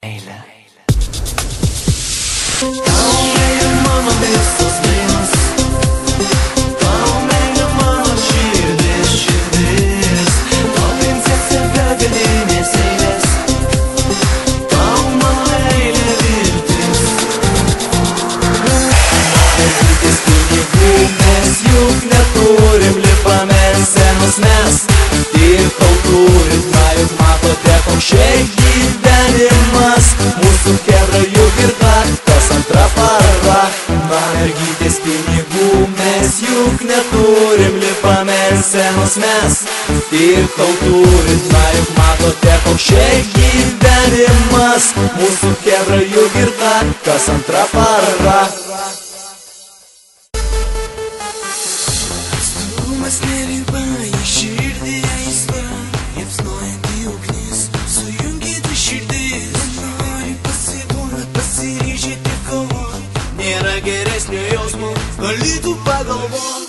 meilę. Tau meilė mano visos dainos, tau meilė mano širdis, tau princesė begalinės eilės, tau mano meilė viltis. Mergytės pinigų mes juk neturim, lipame senos mes ir turim, na juk matote koks čia gyvenimas, mūsų chebra juk ir dar kas antra para. Na mergytės pinigų mes juk neturim, lipame senos mes ir turim, na juk matote koks čia gyvenimas, mūsų chebra juk ir dar kas antra para. Stumas nerimpa į širdį aistra, liepsnojanti ugnis, sujungėti širdis. Nori pasiduot, pasiryžėti kovot, nėra geresnio jausmo, galėtų pagalvot.